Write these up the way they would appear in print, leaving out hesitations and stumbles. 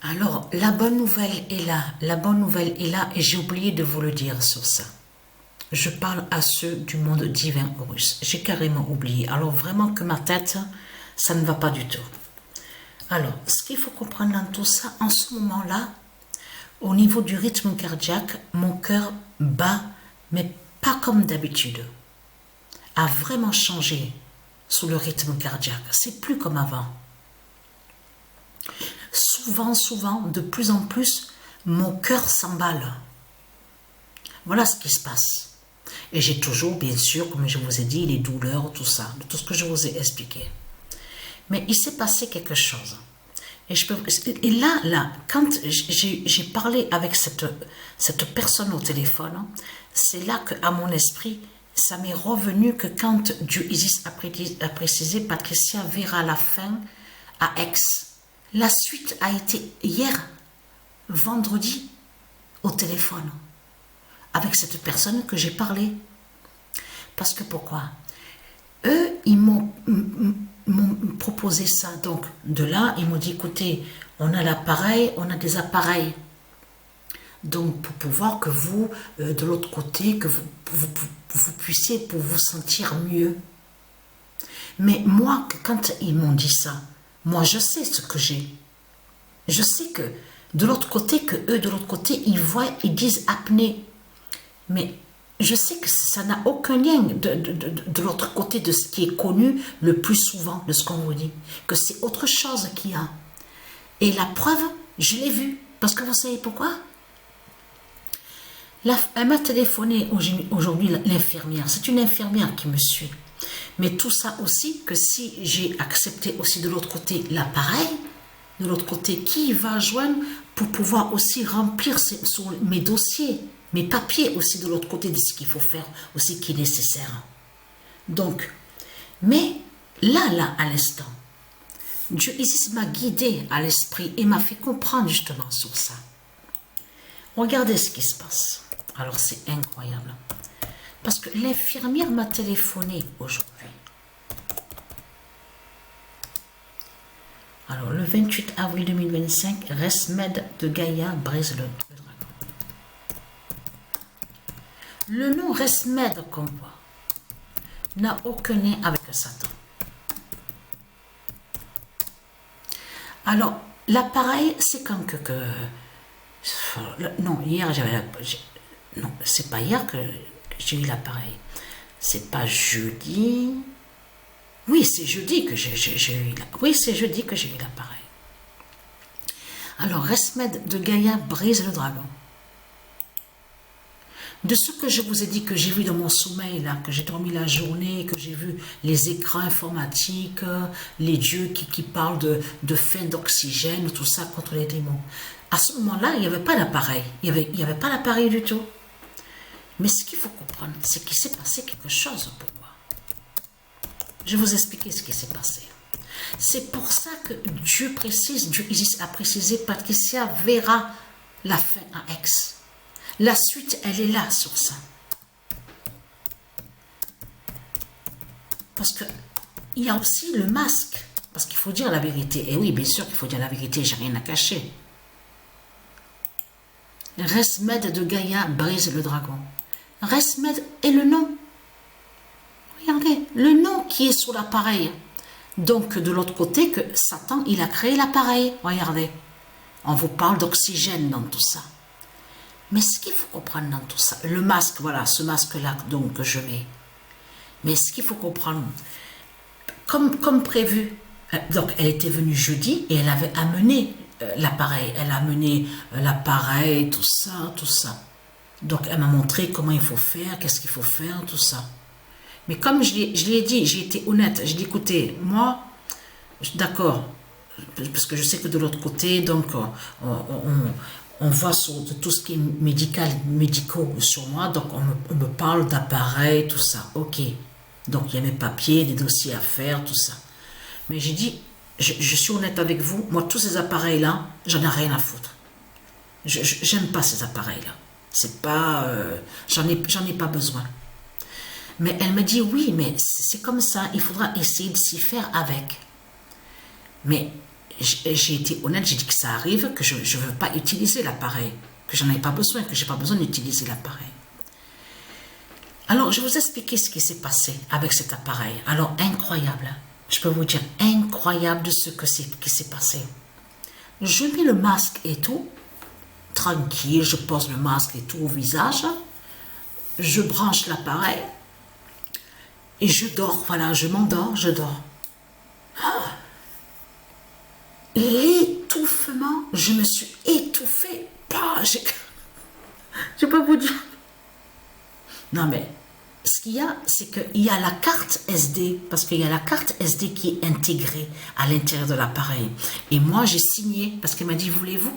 Alors, la bonne nouvelle est là. La bonne nouvelle est là et j'ai oublié de vous le dire sur ça. Je parle à ceux du monde divin Horus. J'ai carrément oublié. Alors vraiment que ma tête, ça ne va pas du tout. Alors, ce qu'il faut comprendre dans tout ça, en ce moment-là, au niveau du rythme cardiaque, mon cœur bat, mais pas comme d'habitude. A vraiment changé sous le rythme cardiaque. C'est plus comme avant. Souvent, de plus en plus, mon cœur s'emballe. Voilà ce qui se passe. Et j'ai toujours, bien sûr, comme je vous ai dit, les douleurs, tout ça, tout ce que je vous ai expliqué. Mais il s'est passé quelque chose. Et là, quand j'ai parlé avec cette personne au téléphone, c'est là qu'à mon esprit, ça m'est revenu que quand Dieu Isis a précisé, Patricia verra la fin à Aix. La suite a été hier, vendredi, au téléphone, avec cette personne que j'ai parlé. Parce que pourquoi? Eux, ils m'ont proposé ça. Donc, de là, ils m'ont dit, écoutez, on a l'appareil, on a des appareils. Donc, pour pouvoir que vous, de l'autre côté, que vous puissiez pour vous sentir mieux. Mais moi, quand ils m'ont dit ça, moi, je sais ce que j'ai. Je sais que de l'autre côté, ils voient, ils disent apnée. Mais je sais que ça n'a aucun lien de l'autre côté de ce qui est connu le plus souvent, de ce qu'on vous dit. Que c'est autre chose qu'il y a. Et la preuve, je l'ai vue. Parce que vous savez pourquoi? Elle m'a téléphoné aujourd'hui, l'infirmière. C'est une infirmière qui me suit. Mais tout ça aussi, que si j'ai accepté aussi de l'autre côté l'appareil, de l'autre côté, qui va joindre pour pouvoir aussi remplir mes dossiers, mes papiers aussi de l'autre côté de ce qu'il faut faire, aussi qui est nécessaire. Donc, mais là, à l'instant, Dieu Isis m'a guidé à l'esprit et m'a fait comprendre justement sur ça. Regardez ce qui se passe. Alors, c'est incroyable. Parce que l'infirmière m'a téléphoné aujourd'hui. Alors, le 28 avril 2025, Resmed de Gaïa brise le dragon. Le nom Resmed qu'on voit n'a aucun lien avec Satan. Alors, l'appareil, c'est quand non, hier, non, c'est pas hier que j'ai eu l'appareil. C'est pas jeudi. Oui, c'est jeudi que j'ai eu l'appareil. Alors, Resmed de Gaïa brise le dragon. De ce que je vous ai dit, que j'ai vu dans mon sommeil, là, que j'ai dormi la journée, que j'ai vu les écrans informatiques, les dieux qui parlent de fin d'oxygène, tout ça contre les démons. À ce moment-là, il n'y avait pas d'appareil. Il n'y avait pas d'appareil du tout. Mais ce qu'il faut comprendre, c'est qu'il s'est passé quelque chose pour moi. Je vais vous expliquer ce qui s'est passé. C'est pour ça que Dieu Isis a précisé, Patricia verra la fin à Aix. La suite, elle est là sur ça. Parce que il y a aussi le masque. Parce qu'il faut dire la vérité. Et oui, bien sûr qu'il faut dire la vérité, j'ai rien à cacher. Resmed de Gaïa brise le dragon. Resmed est le nom. Regardez, le nom qui est sur l'appareil. Donc, de l'autre côté, que Satan, il a créé l'appareil. Regardez, on vous parle d'oxygène dans tout ça. Mais ce qu'il faut comprendre dans tout ça, le masque, voilà, ce masque-là donc que je mets. Mais ce qu'il faut comprendre, comme prévu, donc elle était venue jeudi et elle avait amené l'appareil. Elle a amené l'appareil, tout ça. Donc elle m'a montré comment il faut faire, qu'est-ce qu'il faut faire, tout ça. Mais comme je lui ai dit, j'ai été honnête, j'ai dit écoutez, moi, d'accord, parce que je sais que de l'autre côté, donc on voit sur tout ce qui est médicaux sur moi, donc on me parle d'appareil, tout ça, ok. Donc il y a mes papiers, des dossiers à faire, tout ça. Mais j'ai dit, je suis honnête avec vous, moi tous ces appareils-là, j'en ai rien à foutre. J'aime pas ces appareils-là. C'est pas, j'en ai pas besoin. Mais elle me dit oui, mais c'est comme ça, il faudra essayer de s'y faire avec. Mais j'ai été honnête, j'ai dit que ça arrive, que je ne veux pas utiliser l'appareil, que j'en ai pas besoin, que j'ai pas besoin d'utiliser l'appareil. Alors, je vais vous expliquer ce qui s'est passé avec cet appareil. Alors, incroyable, hein. Je peux vous dire, incroyable de ce qui s'est passé. Je mets le masque et tout, tranquille, je pose le masque et tout au visage, je branche l'appareil et je dors, voilà, je m'endors, je dors. L'étouffement, je me suis étouffée. Je peux vous dire. Non mais, ce qu'il y a, c'est qu'il y a la carte SD, parce qu'il y a la carte SD qui est intégrée à l'intérieur de l'appareil. Et moi, j'ai signé, parce qu'elle m'a dit, voulez-vous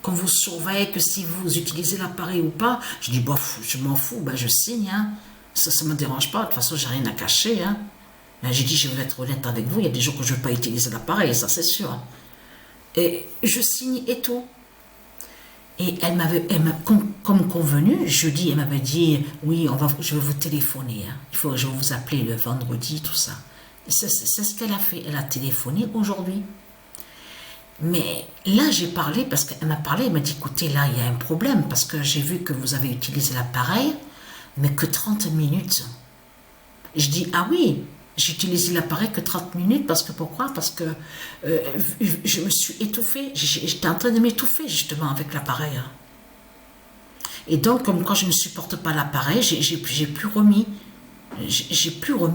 qu'on vous surveille, que si vous utilisez l'appareil ou pas? Je dis, bof, je m'en fous, ben, je signe, hein. Ça ne me dérange pas, de toute façon, j'ai rien à cacher, hein. J'ai dit, je vais être honnête avec vous, il y a des jours que je ne veux pas utiliser l'appareil, ça c'est sûr. Et je signe et tout. Et comme convenu, jeudi, elle m'avait dit, oui, je vais vous téléphoner, hein. Je vais vous appeler le vendredi, tout ça. C'est ce qu'elle a fait, elle a téléphoné aujourd'hui. Mais là, j'ai parlé, parce qu'elle m'a parlé, elle m'a dit, écoutez, là, il y a un problème, parce que j'ai vu que vous avez utilisé l'appareil, mais que 30 minutes. Je dis, ah oui, j'ai utilisé l'appareil que 30 minutes, parce que pourquoi? Parce que je me suis étouffée, j'étais en train de m'étouffer justement avec l'appareil. Et donc, comme quand je ne supporte pas l'appareil, j'ai plus remis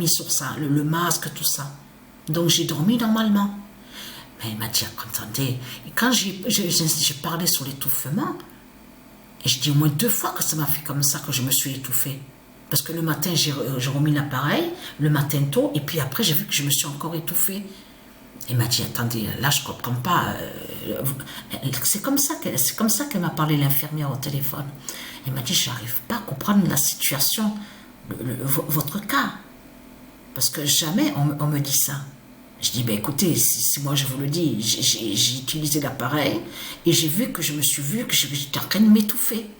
sur ça, le masque, tout ça. Donc j'ai dormi normalement. Mais elle m'a dit, attendez, et quand j'ai parlé sur l'étouffement, et je dis au moins 2 fois que ça m'a fait comme ça, que je me suis étouffée. Parce que le matin, j'ai remis l'appareil, le matin tôt, et puis après, j'ai vu que je me suis encore étouffée. Elle m'a dit, attendez, là, je ne comprends pas. C'est comme ça qu'elle m'a parlé, l'infirmière, au téléphone. Elle m'a dit, je n'arrive pas à comprendre la situation, votre cas. Parce que jamais on me dit ça. Je dis, ben écoutez, si moi je vous le dis, j'ai utilisé l'appareil, et j'ai vu que j'étais en train de m'étouffer.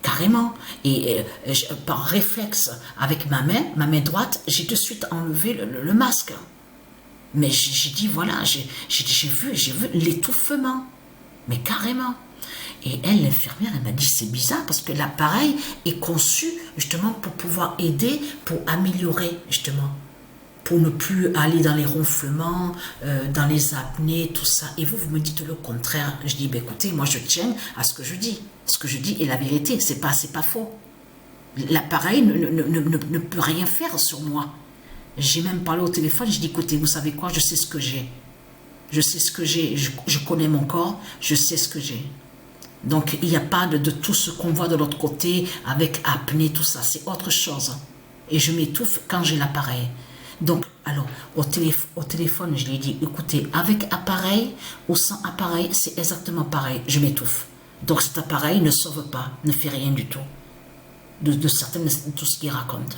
Carrément. Et par réflexe, avec ma main droite, j'ai de suite enlevé le masque. Mais j'ai dit, voilà, j'ai vu l'étouffement. Mais carrément. Et elle, l'infirmière, elle m'a dit, c'est bizarre, parce que l'appareil est conçu justement pour pouvoir aider, pour améliorer justement, pour ne plus aller dans les ronflements, dans les apnées, tout ça. Et vous me dites le contraire. Je dis, ben écoutez, moi je tiens à ce que je dis. Ce que je dis est la vérité, c'est pas faux. L'appareil ne peut rien faire sur moi. J'ai même parlé au téléphone, je dis, écoutez, vous savez quoi, je sais ce que j'ai. Je sais ce que j'ai, je connais mon corps, je sais ce que j'ai. Donc, il n'y a pas de tout ce qu'on voit de l'autre côté, avec apnée, tout ça, c'est autre chose. Et je m'étouffe quand j'ai l'appareil. Donc, alors, au téléphone, je lui ai dit, écoutez, avec appareil ou sans appareil, c'est exactement pareil, je m'étouffe. Donc, cet appareil ne sauve pas, ne fait rien du tout, de tout ce qu'il raconte.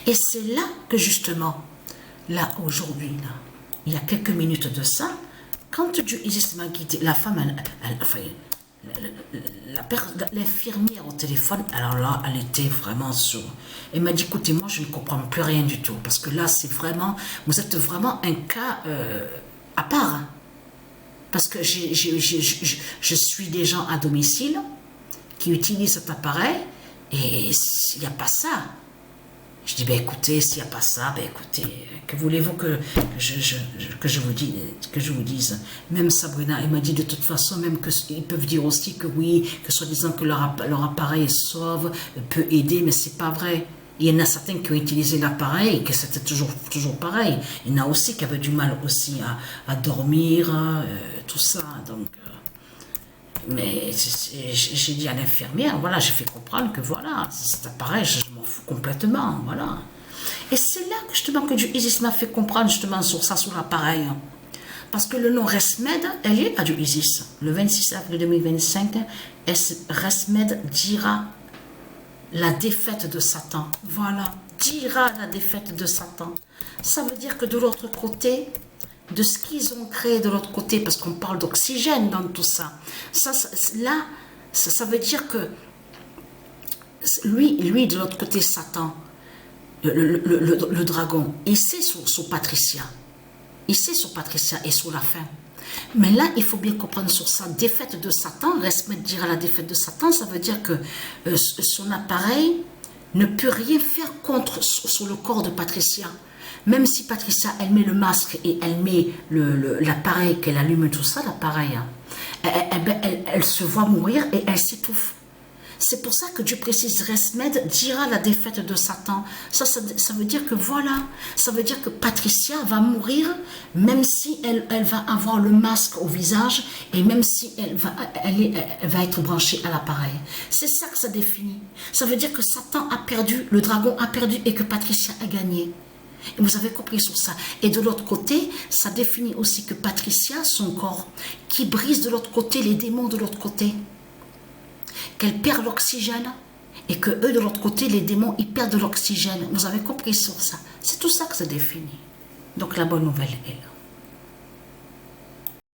Et c'est là que, justement, là, aujourd'hui, là, il y a quelques minutes de ça, quand Dieu Isis m'a guidé, la femme, l'infirmière au téléphone, alors là, elle était vraiment sur. Elle m'a dit, écoutez, moi, je ne comprends plus rien du tout, parce que là, c'est vraiment, vous êtes vraiment un cas à part, hein. Parce que je suis des gens à domicile qui utilisent cet appareil, et il n'y a pas ça. Je dis, ben écoutez, s'il n'y a pas ça, ben écoutez, que voulez-vous que je vous dise? Même Sabrina, elle m'a dit de toute façon, même qu'ils peuvent dire aussi que oui, que soi-disant que leur appareil sauve, peut aider, mais c'est pas vrai. Il y en a certains qui ont utilisé l'appareil et que c'était toujours pareil. Il y en a aussi qui avaient du mal aussi à dormir, tout ça. Donc, mais j'ai dit à l'infirmière, voilà, j'ai fait comprendre que voilà, cet appareil, je m'en fous complètement, voilà. Et c'est là que justement que Dieu Isis m'a fait comprendre justement sur ça, sur l'appareil. Parce que le nom Resmed, elle est à Dieu Isis. Le 26 avril 2025, Resmed dira la défaite de Satan. Voilà, dira la défaite de Satan. Ça veut dire que de l'autre côté, de ce qu'ils ont créé de l'autre côté, parce qu'on parle d'oxygène dans tout ça, ça veut dire que lui de l'autre côté, Satan, le dragon, il sait sur Patricia, il sait sur Patricia et sur la fin. Mais là, il faut bien comprendre sur ça. Défaite de Satan, Resmed dira la défaite de Satan, ça veut dire que son appareil ne peut rien faire contre sur le corps de Patricia. Même si Patricia, elle met le masque et elle met l'appareil, qu'elle allume tout ça, l'appareil, hein, elle se voit mourir et elle s'étouffe. C'est pour ça que Dieu précise, Resmed dira la défaite de Satan. Ça veut dire que voilà, ça veut dire que Patricia va mourir, même si elle va avoir le masque au visage et même si elle va être branchée à l'appareil. C'est ça que ça définit. Ça veut dire que Satan a perdu, le dragon a perdu et que Patricia a gagné. Et vous avez compris sur ça. Et de l'autre côté, ça définit aussi que Patricia, son corps, qui brise de l'autre côté les démons de l'autre côté, qu'elle perd l'oxygène et que eux de l'autre côté, les démons, ils perdent l'oxygène. Vous avez compris sur ça. C'est tout ça que ça définit. Donc la bonne nouvelle est là.